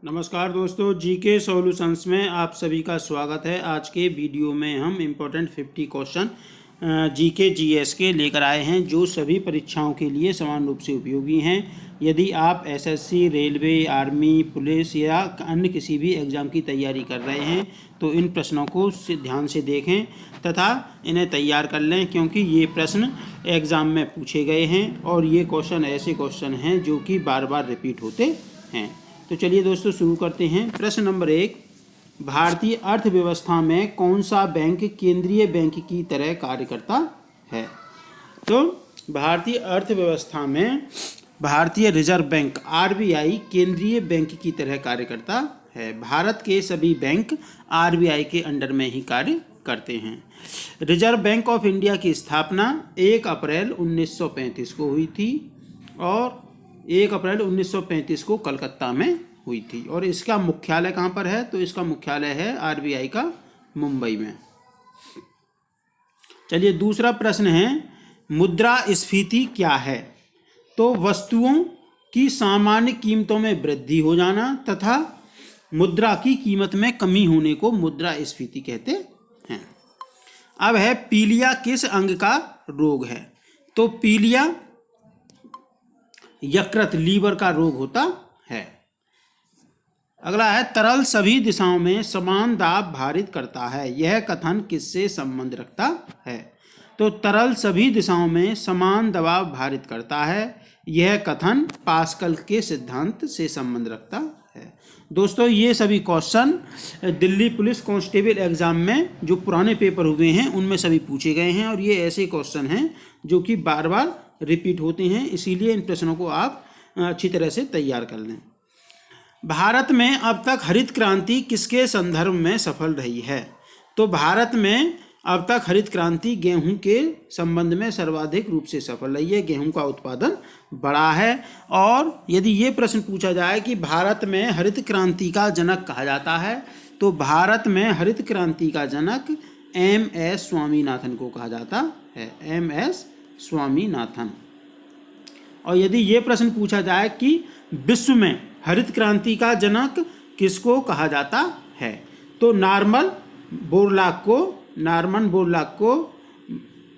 नमस्कार दोस्तों, GK solutions में आप सभी का स्वागत है। आज के वीडियो में हम इम्पोर्टेंट 50 क्वेश्चन जीके जीएस के लेकर आए हैं जो सभी परीक्षाओं के लिए समान रूप से उपयोगी हैं। यदि आप एसएससी, रेलवे, आर्मी, पुलिस या अन्य किसी भी एग्ज़ाम की तैयारी कर रहे हैं तो इन प्रश्नों को ध्यान से देखें तथा इन्हें तैयार कर लें, क्योंकि ये प्रश्न एग्ज़ाम में पूछे गए हैं और ये क्वेश्चन ऐसे क्वेश्चन हैं जो कि बार बार रिपीट होते हैं। तो चलिए दोस्तों शुरू करते हैं। प्रश्न नंबर 1, भारतीय अर्थव्यवस्था में कौन सा बैंक केंद्रीय बैंक की तरह कार्य करता है? तो भारतीय अर्थव्यवस्था में भारतीय रिजर्व बैंक आरबीआई केंद्रीय बैंक की तरह कार्य करता है। भारत के सभी बैंक आरबीआई के अंडर में ही कार्य करते हैं। रिजर्व बैंक ऑफ इंडिया की स्थापना 1 अप्रैल 1935 को हुई थी और 1 अप्रैल 1935 को कलकत्ता में हुई थी। और इसका मुख्यालय कहाँ पर है? तो इसका मुख्यालय है आरबीआई का मुंबई में। चलिए दूसरा प्रश्न है, मुद्रास्फीति क्या है? तो वस्तुओं की सामान्य कीमतों में वृद्धि हो जाना तथा मुद्रा की कीमत में कमी होने को मुद्रास्फीति कहते हैं। अब है, पीलिया किस अंग का रोग है? तो पीलिया यकृत लीवर का रोग होता है। अगला है, तरल सभी दिशाओं में समान दाब भारित करता है, यह कथन किससे संबंध रखता है? तो तरल सभी दिशाओं में समान दबाव भारित करता है, यह कथन पास्कल के सिद्धांत से संबंध रखता है। दोस्तों ये सभी question Delhi police constable exam में जो पुराने पेपर हुए हैं उनमें सभी पूछे गए हैं और ये ऐसे क्वेश्चन हैं जो कि बार बार रिपीट होते हैं, इसीलिए इन प्रश्नों को आप अच्छी तरह से तैयार कर लें। भारत में अब तक हरित क्रांति किसके संदर्भ में सफल रही है? तो भारत में अब तक हरित क्रांति गेहूं के संबंध में सर्वाधिक रूप से सफल रही है। गेहूं का उत्पादन बढ़ा है। और यदि ये प्रश्न पूछा जाए कि भारत में हरित क्रांति का जनक कहा जाता है, तो भारत में हरित क्रांति का जनक एम.एस. स्वामीनाथन को कहा जाता है, एम.एस. स्वामीनाथन। और यदि ये प्रश्न पूछा जाए कि विश्व में हरित क्रांति का जनक किसको कहा जाता है, तो नॉर्मन बोरलॉग को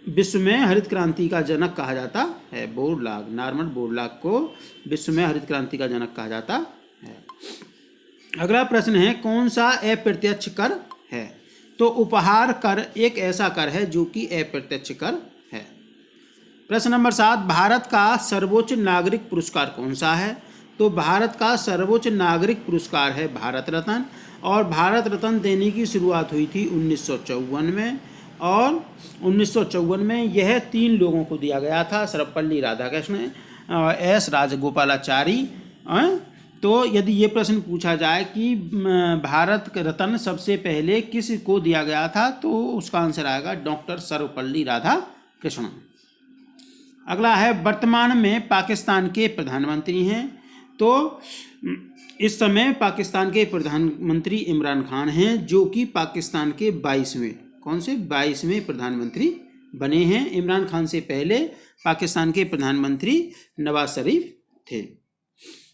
विश्व में हरित क्रांति का जनक कहा जाता है। नॉर्मन बोरलॉग को विश्व में हरित क्रांति का जनक कहा जाता है। अगला प्रश्न है, कौन सा अप्रत्यक्ष कर है? तो उपहार कर एक ऐसा कर है जो कि अप्रत्यक्ष कर है। प्रश्न नंबर 7, भारत का सर्वोच्च नागरिक पुरस्कार कौन सा है? तो भारत का सर्वोच्च नागरिक पुरस्कार है भारत रत्न। और भारत रत्न देने की शुरुआत हुई थी 1954 में और 1954 में यह 3 लोगों को दिया गया था, सर्वपल्ली राधाकृष्णन, एस राजगोपालाचारी। तो यदि ये प्रश्न पूछा जाए कि भारत रत्न सबसे पहले किस को दिया गया था, तो उसका आंसर आएगा डॉक्टर सर्वपल्ली राधाकृष्णन। अगला है, वर्तमान में पाकिस्तान के प्रधानमंत्री हैं। तो इस समय पाकिस्तान के प्रधानमंत्री इमरान खान हैं, जो कि पाकिस्तान के 22वें प्रधानमंत्री बने हैं। इमरान खान से पहले पाकिस्तान के प्रधानमंत्री नवाज शरीफ थे।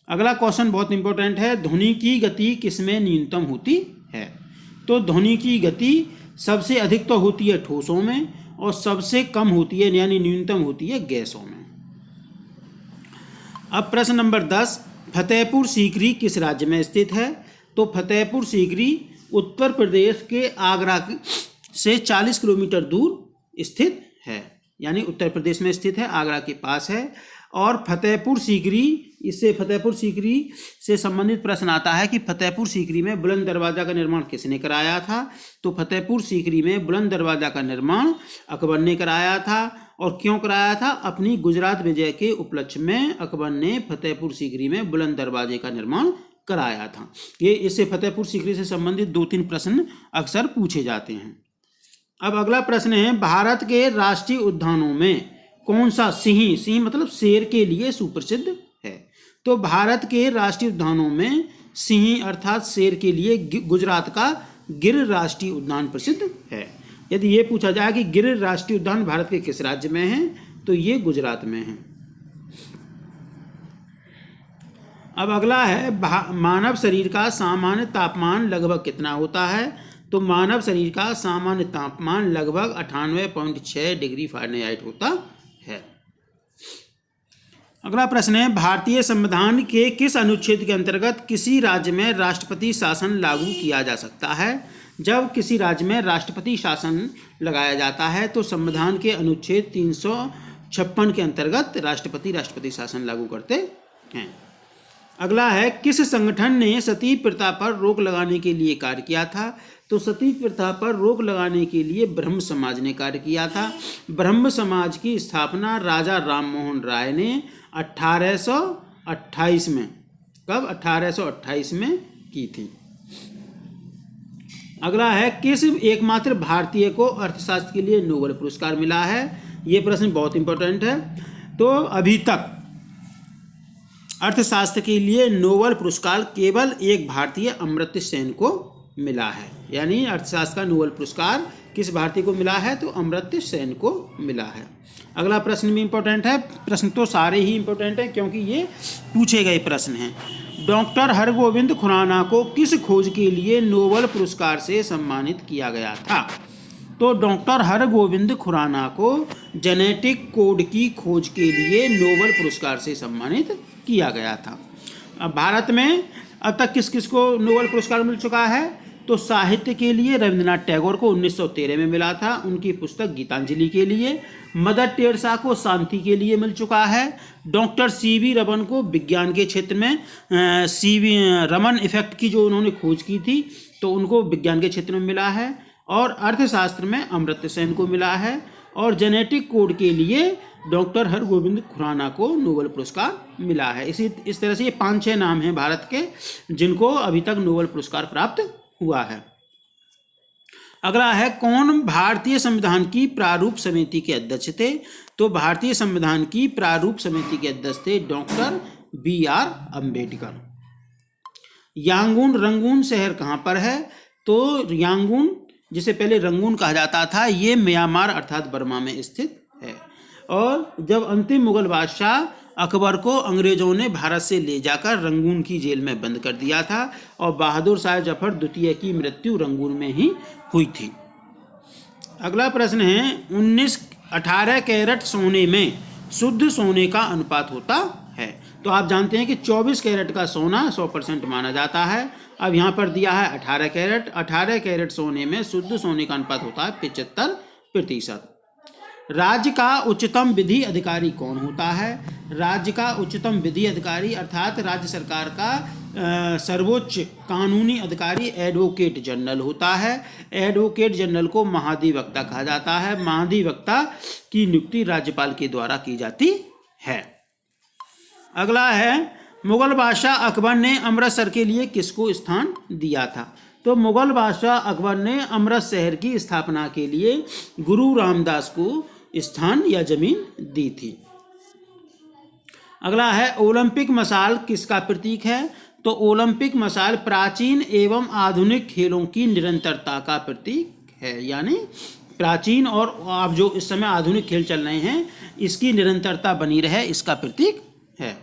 अगला क्वेश्चन बहुत इंपॉर्टेंट है, ध्वनि की गति किसमें न्यूनतम होती है? तो ध्वनि की गति सबसे अधिक तो होती है ठोसों में और सबसे कम होती है यानी न्यूनतम होती है गैसों में। अब प्रश्न नंबर 10, फतेहपुर सीकरी किस राज्य में स्थित है? तो फतेहपुर सीकरी उत्तर प्रदेश के आगरा से 40 किलोमीटर दूर स्थित है, यानी उत्तर प्रदेश में स्थित है, आगरा के पास है। और फतेहपुर सीकरी से संबंधित प्रश्न आता है कि फतेहपुर सीकरी में बुलंद दरवाज़ा का निर्माण किसने कराया था? तो फतेहपुर सीकरी में बुलंद दरवाज़ा का निर्माण अकबर ने कराया था। और क्यों कराया था? अपनी गुजरात विजय के उपलक्ष्य में अकबर ने फतेहपुर सीकरी में बुलंद दरवाजे का निर्माण कराया था। ये इससे फतेहपुर सीकरी से संबंधित 2-3 प्रश्न अक्सर पूछे जाते हैं। अब अगला प्रश्न है, भारत के राष्ट्रीय उद्यानों में कौन सा सिंह मतलब शेर के लिए सुप्रसिद्ध है? तो भारत के राष्ट्रीय उद्यानों में सिंह अर्थात शेर के लिए गुजरात का गिर राष्ट्रीय उद्यान प्रसिद्ध है। यदि ये पूछा जाए कि गिर राष्ट्रीय उद्यान भारत के किस राज्य में है, तो ये गुजरात में है। अब अगला है मानव शरीर का सामान्य तापमान लगभग कितना होता है। तो मानव शरीर का सामान्य तापमान लगभग 98.6 डिग्री फ़ारेनहाइट होता है। अगला प्रश्न है भारतीय संविधान के किस अनुच्छेद के अंतर्गत किसी राज्य में राष्ट्रपति शासन लागू किया जा सकता है। जब किसी राज्य में राष्ट्रपति शासन लगाया जाता है तो संविधान के अनुच्छेद 356 के अंतर्गत राष्ट्रपति शासन लागू करते हैं। अगला है किस संगठन ने सती प्रथा पर रोक लगाने के लिए कार्य किया था। तो सती प्रथा पर रोक लगाने के लिए ब्रह्म समाज ने कार्य किया था। ब्रह्म समाज की स्थापना राजा राम मोहन राय ने 1828 में, कब, 1828 में की थी। अगला है किस एकमात्र भारतीय को अर्थशास्त्र के लिए नोबेल पुरस्कार मिला है। ये प्रश्न बहुत इंपॉर्टेंट है। तो अभी तक अर्थशास्त्र के लिए नोबेल पुरस्कार केवल एक भारतीय अमर्त्य सेन को मिला है। यानी अर्थशास्त्र का नोबेल पुरस्कार किस भारतीय को मिला है। तो अमर्त्य सेन को मिला है। अगला प्रश्न भी इंपॉर्टेंट है। प्रश्न तो सारे ही इंपॉर्टेंट हैं क्योंकि ये पूछे गए प्रश्न हैं। डॉक्टर हरगोविंद खुराना को किस खोज के लिए नोबेल पुरस्कार से सम्मानित किया गया था। तो डॉक्टर हरगोविंद खुराना को जेनेटिक कोड की खोज के लिए नोबेल पुरस्कार से सम्मानित किया गया था। अब भारत में अब तक किस किस को नोबेल पुरस्कार मिल चुका है। तो साहित्य के लिए रविंद्रनाथ टैगोर को 1913 में मिला था, उनकी पुस्तक गीतांजलि के लिए। मदर टेरेसा को शांति के लिए मिल चुका है। डॉक्टर सीवी रमन को विज्ञान के क्षेत्र में सीवी रमन इफेक्ट की जो उन्होंने खोज की थी तो उनको विज्ञान के क्षेत्र में मिला है। और अर्थशास्त्र में अमर्त्य सेन को मिला है। और जेनेटिक कोड के लिए डॉक्टर हरगोविंद खुराना को नोबेल पुरस्कार मिला है। इस तरह से ये 5-6 नाम हैं भारत के जिनको अभी तक नोबेल पुरस्कार प्राप्त हुआ है। अगला है कौन भारतीय संविधान की प्रारूप समिति के अध्यक्ष थे। तो भारतीय संविधान की प्रारूप समिति के अध्यक्ष थे doctor BR Ambedkar. Yangon Rangoon शहर कहाँ पर है। तो यांगून, जिसे पहले रंगून कहा जाता था, ये म्यांमार अर्थात बर्मा में स्थित है। और जब अंतिम मुगल बादशाह अकबर को अंग्रेजों ने भारत से ले जाकर रंगून की जेल में बंद कर दिया था और बहादुर शाह जफर द्वितीय की मृत्यु रंगून में ही हुई थी। अगला प्रश्न है 18 कैरेट सोने में शुद्ध सोने का अनुपात होता है। तो आप जानते हैं कि 24 कैरेट का सोना 100% माना जाता है। अब यहाँ पर दिया है 18 कैरेट। 18 कैरेट सोने में शुद्ध सोने का अनुपात होता है 75%। राज्य का उच्चतम विधि अधिकारी कौन होता है। राज्य का उच्चतम विधि अधिकारी अर्थात राज्य सरकार का सर्वोच्च कानूनी अधिकारी एडवोकेट जनरल होता है। एडवोकेट जनरल को महाधिवक्ता कहा जाता है। महाधिवक्ता की नियुक्ति राज्यपाल के द्वारा की जाती है। अगला है मुगल बादशाह अकबर ने अमृतसर के लिए किसको स्थान दिया था। तो मुगल बादशाह अकबर ने अमृत शहर की स्थापना के लिए गुरु रामदास को स्थान या जमीन दी थी। अगला है ओलंपिक मशाल किसका प्रतीक है। तो ओलंपिक मशाल प्राचीन एवं आधुनिक खेलों की निरंतरता का प्रतीक है। यानी प्राचीन और अब जो इस समय आधुनिक खेल चल रहे हैं इसकी निरंतरता बनी रहे, इसका प्रतीक है।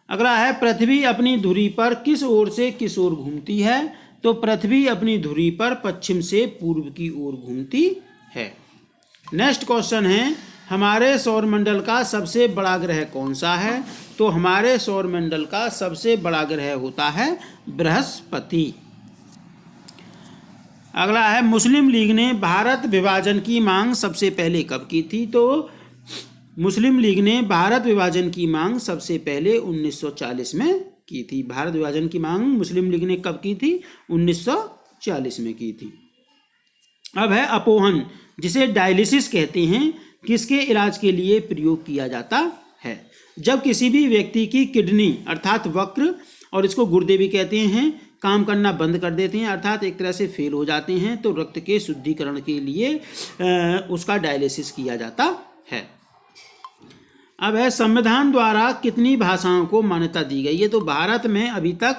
अगला है पृथ्वी अपनी धुरी पर किस ओर से किस ओर घूमती है। तो पृथ्वी अपनी धुरी पर पश्चिम से पूर्व की ओर घूमती है। नेक्स्ट क्वेश्चन है हमारे सौरमंडल का सबसे बड़ा ग्रह कौन सा है। तो हमारे सौरमंडल का सबसे बड़ा ग्रह होता है बृहस्पति। अगला है मुस्लिम लीग ने भारत विभाजन की मांग सबसे पहले कब की थी। तो मुस्लिम लीग ने भारत विभाजन की मांग सबसे पहले 1940 में की थी। भारत विभाजन की मांग मुस्लिम लीग ने कब की थी। 1940 में की थी। अब है अपोहन, जिसे डायलिसिस कहते हैं, किसके इलाज के लिए प्रयोग किया जाता है। जब किसी भी व्यक्ति की किडनी अर्थात वक्र, और इसको गुर्दे भी कहते हैं, काम करना बंद कर देते हैं अर्थात एक तरह से फेल हो जाते हैं, तो रक्त के शुद्धिकरण के लिए उसका डायलिसिस किया जाता है। अब है संविधान द्वारा कितनी भाषाओं को मान्यता दी गई है। तो भारत में अभी तक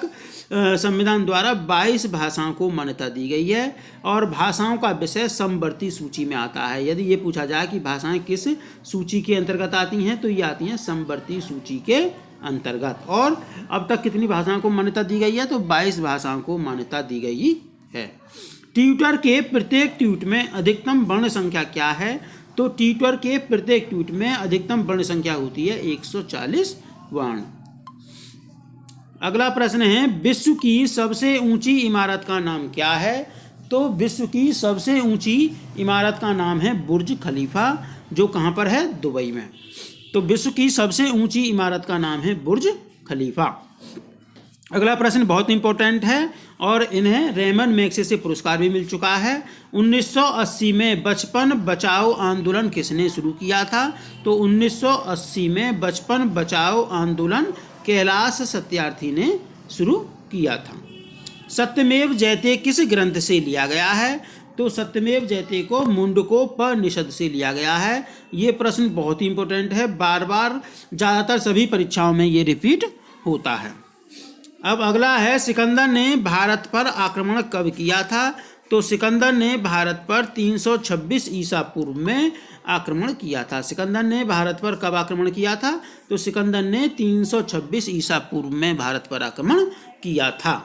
संविधान द्वारा 22 भाषाओं को मान्यता दी गई है और भाषाओं का विषय समवर्ती सूची में आता है। यदि ये पूछा जाए कि भाषाएं किस सूची के अंतर्गत आती हैं तो ये आती हैं समवर्ती सूची के अंतर्गत। और अब तक कितनी भाषाओं को मान्यता दी गई है? तो 22 भाषाओं को मान्यता दी गई है। ट्विटर के प्रत्येक ट्वीट में अधिकतम वर्ण संख्या क्या है? तो ट्विटर के प्रत्येक ट्वीट में अधिकतम वर्ण संख्या होती है 140 वर्ण। अगला प्रश्न है, विश्व की सबसे ऊंची इमारत का नाम क्या है? तो विश्व की सबसे ऊंची इमारत का नाम है बुर्ज खलीफा, जो कहाँ पर है? दुबई में। तो विश्व की सबसे ऊंची इमारत का नाम है बुर्ज खलीफा। अगला प्रश्न बहुत इंपॉर्टेंट है और इन्हें रेमन मैग्सेसे पुरस्कार भी मिल चुका है। 1980 में बचपन बचाओ आंदोलन किसने शुरू किया था? तो 1980 में बचपन बचाओ आंदोलन कैलाश सत्यार्थी ने शुरू किया था। सत्यमेव जयते किस ग्रंथ से लिया गया है? तो सत्यमेव जयते को मुंडकोपनिषद से लिया गया है। ये प्रश्न बहुत ही इंपॉर्टेंट है, बार बार ज़्यादातर सभी परीक्षाओं में ये रिपीट होता है। अब अगला है, सिकंदर ने भारत पर आक्रमण कब किया था? तो सिकंदर ने भारत पर 326 ईसा पूर्व में आक्रमण किया था। सिकंदर ने भारत पर कब आक्रमण किया था? तो सिकंदर ने 326 ईसा पूर्व में भारत पर आक्रमण किया था।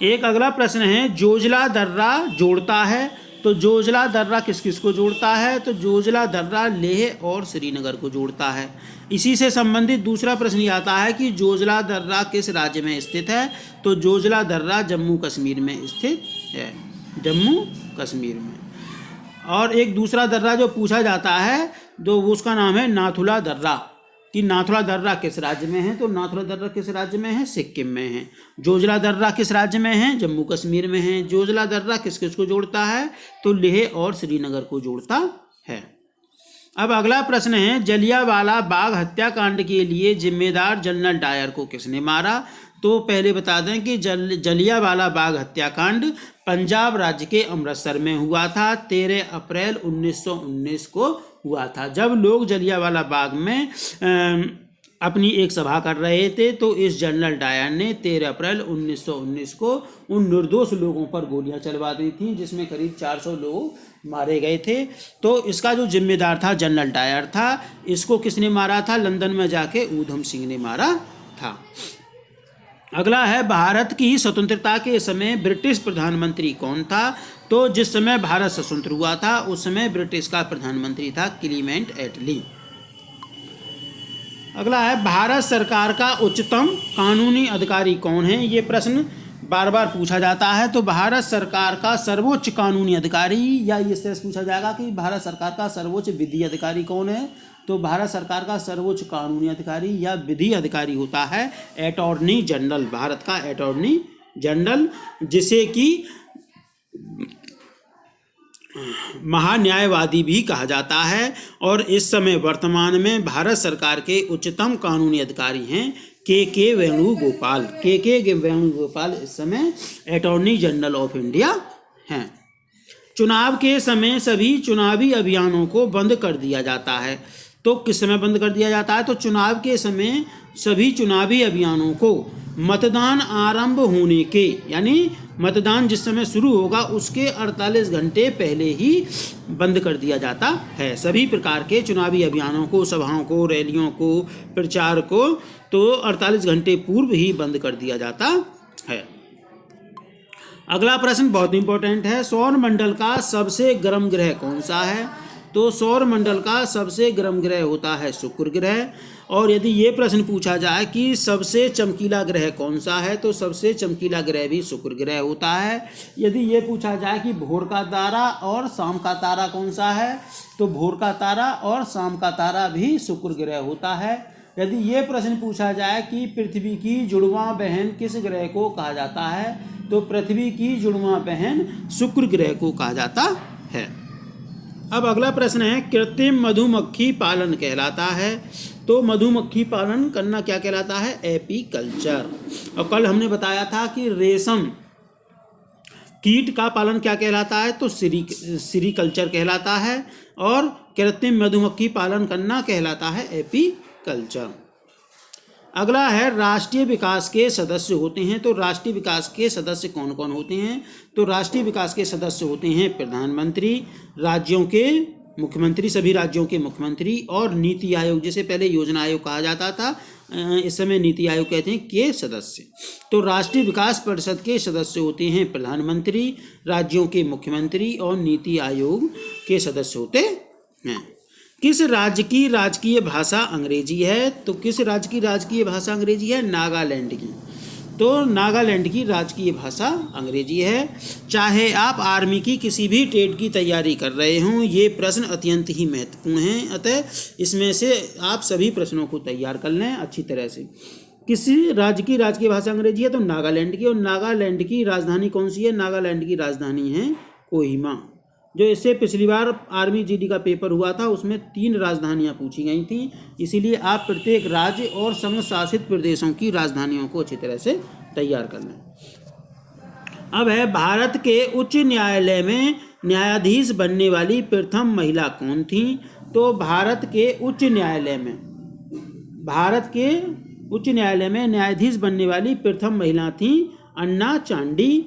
एक अगला प्रश्न है, जोजिला दर्रा जोड़ता है। तो जोजिला दर्रा किस किस को जोड़ता है? तो जोजिला दर्रा लेह और श्रीनगर को जोड़ता है। इसी से संबंधित दूसरा प्रश्न ये आता है कि जोजिला दर्रा किस राज्य में स्थित है? तो जोजिला दर्रा जम्मू कश्मीर में स्थित है, जम्मू कश्मीर में। और एक दूसरा दर्रा जो पूछा जाता है तो उसका नाम है नाथुला दर्रा, कि नाथुला दर्रा किस राज्य में है? तो नाथुला दर्रा किस राज्य में है? सिक्किम में है। जोजिला दर्रा किस राज्य में है? जम्मू कश्मीर में है। जोजिला दर्रा किस किस को जोड़ता है? तो लेह और श्रीनगर को जोड़ता है। अब अगला प्रश्न है, जलियांवाला बाग हत्याकांड के लिए जिम्मेदार जनरल डायर को किसने मारा? तो पहले बता दें कि जलियांवाला बाग हत्याकांड पंजाब राज्य के अमृतसर में हुआ था। 13 अप्रैल 1919 को हुआ था। जब लोग जलियांवाला बाग में अपनी एक सभा कर रहे थे तो इस जनरल डायर ने 13 अप्रैल 1919 को उन निर्दोष लोगों पर गोलियां चलवा दी थी, जिसमें करीब 400 लोग मारे गए थे। तो इसका जो जिम्मेदार था जनरल डायर था। इसको किसने मारा था? लंदन में जाके ऊधम सिंह ने मारा था। अगला है, भारत की स्वतंत्रता के समय ब्रिटिश प्रधानमंत्री कौन था? तो जिस समय भारत स्वतंत्र हुआ था उस समय ब्रिटिश का प्रधानमंत्री था क्लीमेंट एटली। अगला है, भारत सरकार का उच्चतम कानूनी अधिकारी कौन है? ये प्रश्न बार बार पूछा जाता है। तो भारत सरकार का सर्वोच्च कानूनी अधिकारी, या इससे पूछा जाएगा कि भारत सरकार का सर्वोच्च विधि अधिकारी कौन है? तो भारत सरकार का सर्वोच्च कानूनी अधिकारी या विधि अधिकारी होता है अटॉर्नी जनरल, भारत का अटॉर्नी जनरल, जिसे कि महान्यायवादी भी कहा जाता है। और इस समय वर्तमान में भारत सरकार के उच्चतम कानूनी अधिकारी हैं के वेणुगोपाल। के वेणुगोपाल इस समय अटॉर्नी जनरल ऑफ इंडिया हैं। चुनाव के समय सभी चुनावी अभियानों को बंद कर दिया जाता है। तो किस समय बंद कर दिया जाता है? तो चुनाव के समय सभी चुनावी अभियानों को मतदान आरंभ होने के, यानी मतदान जिस समय शुरू होगा उसके 48 घंटे पहले ही बंद कर दिया जाता है। सभी प्रकार के चुनावी अभियानों को, सभाओं को, रैलियों को, प्रचार को तो 48 घंटे पूर्व ही बंद कर दिया जाता है। अगला प्रश्न बहुत इंपॉर्टेंट है, सौर मंडल का सबसे गर्म ग्रह कौन सा है? तो सौर मंडल का सबसे गर्म ग्रह होता है शुक्र ग्रह। और यदि ये प्रश्न पूछा जाए कि सबसे चमकीला ग्रह कौन सा है? तो सबसे चमकीला ग्रह भी शुक्र ग्रह होता है। यदि ये पूछा जाए कि भोर का तारा और शाम का तारा कौन सा है? तो भोर का तारा और शाम का तारा भी शुक्र ग्रह होता है। यदि ये प्रश्न पूछा जाए कि पृथ्वी की जुड़वां बहन किस ग्रह को कहा जाता है? तो पृथ्वी की जुड़वां बहन शुक्र ग्रह को कहा जाता है। अब अगला प्रश्न है, कृत्रिम मधुमक्खी पालन कहलाता है। तो मधुमक्खी पालन करना क्या कहलाता है? एपीकल्चर। और कल हमने बताया था कि रेशम कीट का पालन क्या कहलाता है? तो सीरीकल्चर कहलाता है। और कृत्रिम मधुमक्खी पालन करना कहलाता है एपीकल्चर। अगला है, राष्ट्रीय विकास के सदस्य होते हैं। तो राष्ट्रीय विकास के सदस्य कौन कौन होते हैं? तो राष्ट्रीय विकास के सदस्य होते हैं प्रधानमंत्री, राज्यों के मुख्यमंत्री, सभी राज्यों के मुख्यमंत्री, और नीति आयोग, जिसे पहले योजना आयोग कहा जाता था, इस समय नीति आयोग कहते हैं, के सदस्य। तो राष्ट्रीय विकास परिषद के सदस्य होते हैं प्रधानमंत्री, राज्यों के मुख्यमंत्री और नीति आयोग के सदस्य होते हैं। किस राज्य की राजकीय भाषा अंग्रेजी है? तो किस राज्य की राजकीय भाषा अंग्रेजी है? नागालैंड की। तो नागालैंड की राजकीय भाषा अंग्रेजी है। चाहे आप आर्मी की किसी भी ट्रेड की तैयारी कर रहे हों, ये प्रश्न अत्यंत ही महत्वपूर्ण हैं, अतः इसमें से आप सभी प्रश्नों को तैयार कर लें अच्छी तरह से। किसी राज्य की राजकीय भाषा अंग्रेजी है? तो नागालैंड की। और नागालैंड की राजधानी कौन सी है? नागालैंड की राजधानी है कोहिमा। जो इससे पिछली बार आर्मी जीडी का पेपर हुआ था, उसमें 3 राजधानियां पूछी गई थी, इसीलिए आप प्रत्येक राज्य और संघ शासित प्रदेशों की राजधानियों को अच्छी तरह से तैयार कर लें। अब है, भारत के उच्च न्यायालय में न्यायाधीश बनने वाली प्रथम महिला कौन थी? तो भारत के उच्च न्यायालय में न्यायाधीश बनने वाली प्रथम महिला थी अन्ना चांडी।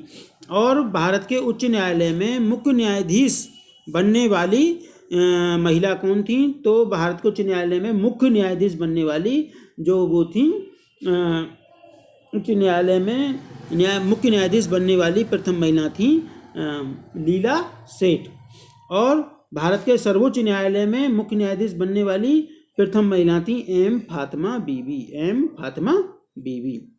और भारत के उच्च न्यायालय में मुख्य न्यायाधीश बनने वाली महिला कौन थी? तो भारत के उच्च न्यायालय में मुख्य न्यायाधीश बनने वाली जो वो थी, उच्च न्यायालय में मुख्य न्यायाधीश बनने वाली प्रथम महिला थी लीला सेठ। और भारत के सर्वोच्च न्यायालय में मुख्य न्यायाधीश बनने वाली प्रथम महिला थी एम फातिमा बीबी।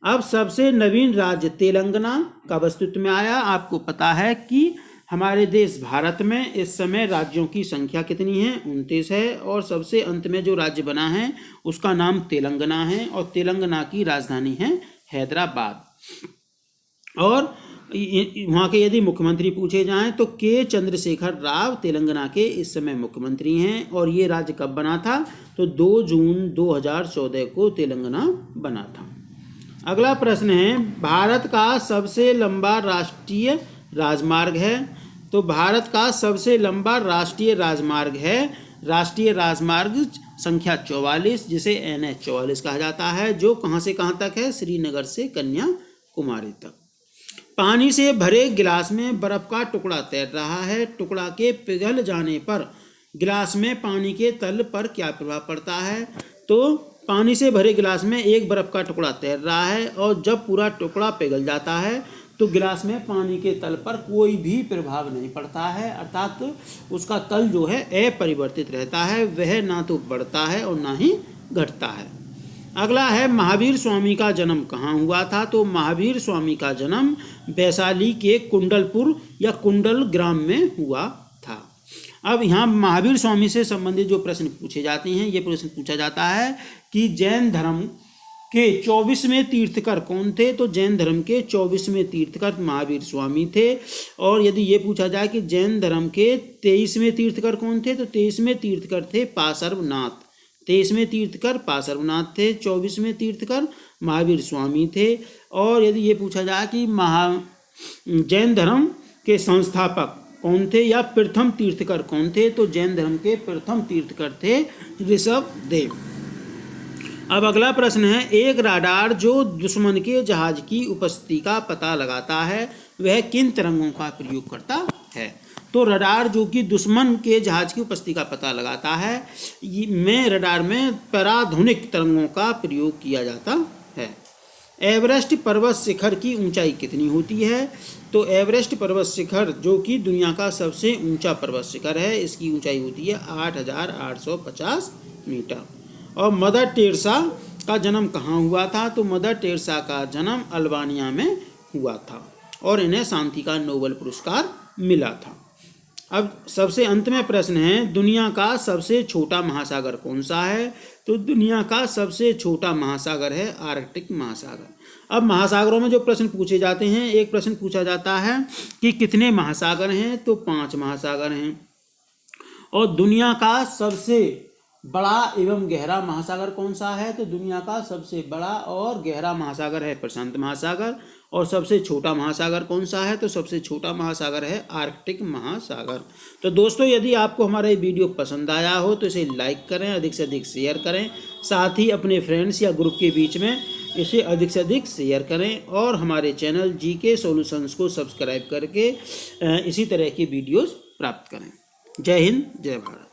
अब सबसे नवीन राज्य तेलंगाना कब अस्तित्व में आया? आपको पता है कि हमारे देश भारत में इस समय राज्यों की संख्या कितनी है? 29 है। और सबसे अंत में जो राज्य बना है उसका नाम तेलंगाना है, और तेलंगाना की राजधानी है हैदराबाद। और वहाँ के यदि मुख्यमंत्री पूछे जाएं तो के चंद्रशेखर राव तेलंगाना के इस समय मुख्यमंत्री हैं। और ये राज्य कब बना था? तो 2 जून 2014 को तेलंगाना बना था। अगला प्रश्न है, भारत का सबसे लंबा राष्ट्रीय राजमार्ग है? तो भारत का सबसे लंबा राष्ट्रीय राजमार्ग है राष्ट्रीय राजमार्ग संख्या 44, जिसे NH 44 कहा जाता है, जो कहाँ से कहाँ तक है? श्रीनगर से कन्याकुमारी तक। पानी से भरे गिलास में बर्फ का टुकड़ा तैर रहा है, टुकड़ा के पिघल जाने पर गिलास में पानी के तल पर क्या प्रभाव पड़ता है? तो पानी से भरे गिलास में एक बर्फ का टुकड़ा तैर रहा है, और जब पूरा टुकड़ा पिघल जाता है तो गिलास में पानी के तल पर कोई भी प्रभाव नहीं पड़ता है, अर्थात उसका तल जो है अपरिवर्तित रहता है, वह ना तो बढ़ता है और ना ही घटता है। अगला है, महावीर स्वामी का जन्म कहाँ हुआ था? तो महावीर स्वामी का जन्म वैशाली के कुंडलपुर या कुंडल ग्राम में हुआ था। अब यहाँ महावीर स्वामी से संबंधित जो प्रश्न पूछे जाते हैं, ये प्रश्न पूछा जाता है कि जैन धर्म के 24वें तीर्थकर कौन थे? तो जैन धर्म के 24वें तीर्थकर महावीर स्वामी थे। और यदि ये पूछा जाए कि जैन धर्म के 23वें तीर्थकर कौन थे? तो 23वें तीर्थकर थे पार्श्वनाथ। 23वें तीर्थकर पार्श्वनाथ थे, 24वें तीर्थकर महावीर स्वामी थे। और यदि ये पूछा जाए कि जैन धर्म के संस्थापक कौन थे या प्रथम तीर्थकर कौन थे? तो जैन धर्म के प्रथम तीर्थकर थे ऋषभदेव। अब अगला प्रश्न है, एक रडार जो दुश्मन के जहाज की उपस्थिति का पता लगाता है, वह किन तरंगों का प्रयोग करता है? तो रडार जो कि दुश्मन के जहाज की उपस्थिति का पता लगाता है, रडार में पराध्वनिक तरंगों का प्रयोग किया जाता है। एवरेस्ट पर्वत शिखर की ऊंचाई कितनी होती है? तो एवरेस्ट पर्वत शिखर जो कि दुनिया का सबसे ऊंचा पर्वत शिखर है, इसकी ऊंचाई होती है 8,850 मीटर। और मदर टेरेसा का जन्म कहाँ हुआ था? तो मदर टेरेसा का जन्म अल्बानिया में हुआ था और इन्हें शांति का नोबेल पुरस्कार मिला था। अब सबसे अंत में प्रश्न है, दुनिया का सबसे छोटा महासागर कौन सा है? तो दुनिया का सबसे छोटा महासागर है आर्कटिक महासागर। अब महासागरों में जो प्रश्न पूछे जाते हैं, एक प्रश्न पूछा जाता है कि कितने महासागर हैं? तो 5 महासागर हैं। और दुनिया का सबसे बड़ा एवं गहरा महासागर कौन सा है? तो दुनिया का सबसे बड़ा और गहरा महासागर है प्रशांत महासागर। और सबसे छोटा महासागर कौन सा है? तो सबसे छोटा महासागर है आर्कटिक महासागर। तो दोस्तों, यदि आपको हमारा ये वीडियो पसंद आया हो तो इसे लाइक करें, अधिक से अधिक शेयर करें, साथ ही अपने फ्रेंड्स या ग्रुप के बीच में इसे अधिक से अधिक शेयर करें, और हमारे चैनल GK सॉल्यूशंस को सब्सक्राइब करके इसी तरह की वीडियोस प्राप्त करें। जय हिंद, जय भारत।